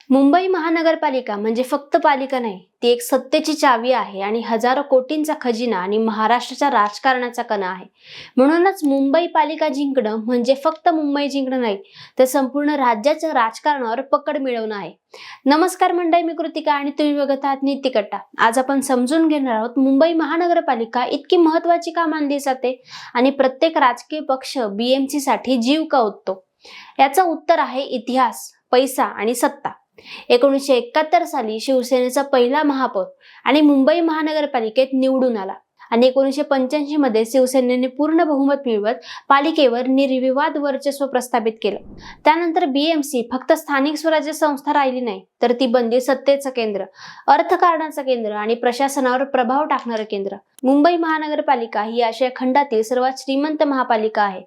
मुंबई महानगरपालिका म्हणजे फक्त पालिका नाही, ती एक सत्तेची चावी आहे आणि हजारो कोटींचा खजिना आणि महाराष्ट्राच्या राजकारणाचा कणा आहे. म्हणूनच मुंबई पालिका जिंकणं म्हणजे फक्त मुंबई जिंकणं नाही, तर संपूर्ण राज्याच्या राजकारणावर पकड मिळवणं आहे. नमस्कार मंडळी, मी कृतिका आणि तुम्ही बघत आहात नीतिकट्टा. आज आपण समजून घेणार आहोत मुंबई महानगरपालिका इतकी महत्त्वाची का मानली जाते आणि प्रत्येक राजकीय पक्ष बीएमसी साठी जीव का ओततो. याचं उत्तर आहे इतिहास, पैसा आणि सत्ता. 1971 साली शिवसेनेचा पहिला महापौर आणि मुंबई महानगरपालिकेत निवडून आला आणि 1985 मध्ये शिवसेनेने पूर्ण बहुमत मिळवत पालिकेवर निर्विवाद वर्चस्व प्रस्थापित केलं. त्यानंतर बीएमसी फक्त स्थानिक स्वराज्य संस्था राहिली नाही, तर ती बनली सत्तेचं केंद्र, अर्थकारणाचं केंद्र आणि प्रशासनावर प्रभाव टाकणारं केंद्र. मुंबई महानगरपालिका ही आशिया खंडातील सर्वात श्रीमंत महापालिका आहे.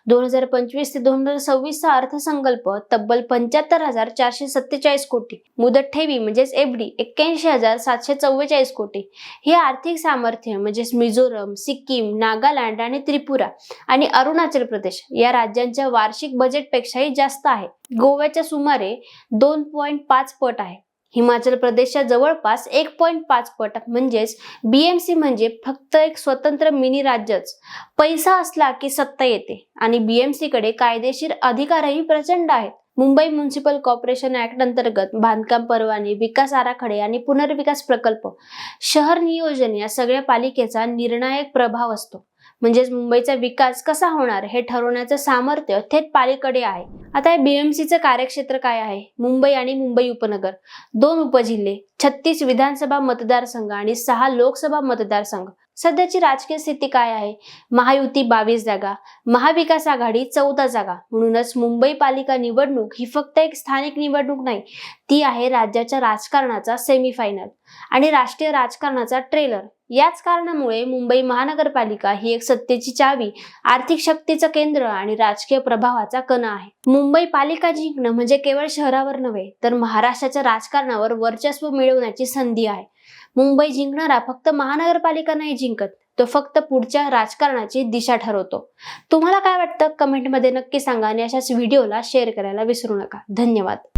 2025 ते 2026 चा अर्थसंकल्प तब्बल 75,447 कोटी, मुदत ठेवी म्हणजेच एफडी 81,744 कोटी. हे आर्थिक सामर्थ्य म्हणजे मिझोरम, सिक्कीम, नागालँड आणि त्रिपुरा आणि अरुणाचल प्रदेश या राज्यांच्या वार्षिक बजेटपेक्षाही जास्त आहे. गोव्याच्या सुमारे 2.5 पट आहे. हिमाचल प्रदेशच्या जवळपास 1.5 पट. म्हणजेच बीएमसी म्हणजे फक्त एक स्वतंत्र मिनी राज्यच. पैसा असला की सत्ता येते आणि बीएमसी कडे कायदेशीर अधिकारही प्रचंड आहेत. मुंबई म्युनिसिपल कॉर्पोरेशन ऍक्ट अंतर्गत बांधकाम परवाने, विकास आराखडे आणि पुनर्विकास प्रकल्प, शहर नियोजन या सगळ्या पालिकेचा निर्णायक प्रभाव असतो. म्हणजेच मुंबईचा विकास कसा होणार हे ठरवण्याचं सामर्थ्य थेट पालिकेकडे आहे. आता बीएमसीचं कार्यक्षेत्र काय आहे? मुंबई आणि मुंबई उपनगर, 2 उपजिल्हे, 36 विधानसभा मतदारसंघ आणि 6 लोकसभा मतदारसंघ. सध्याची राजकीय स्थिती काय आहे? महायुती 22 जागा, महाविकास आघाडी 14 जागा. म्हणूनच मुंबई पालिका निवडणूक ही फक्त एक स्थानिक निवडणूक नाही, ती आहे राज्याच्या राजकारणाचा सेमीफायनल आणि राष्ट्रीय राजकारणाचा ट्रेलर. याच कारणामुळे मुंबई महानगरपालिका ही एक सत्तेची चावी, आर्थिक शक्तीचं केंद्र आणि राजकीय प्रभावाचा कणा आहे. मुंबई पालिका जिंकणं म्हणजे केवळ शहरावर नव्हे, तर महाराष्ट्राच्या राजकारणावर वर्चस्व मिळवण्याची संधी आहे. मुंबई जिंकणारा फक्त महानगरपालिका नाही जिंकत, तो फक्त पुढच्या राजकारणाची दिशा ठरवतो. तुम्हाला काय वाटतं? कमेंटमध्ये नक्की सांगा आणि अशाच व्हिडिओला शेअर करायला विसरू नका. धन्यवाद.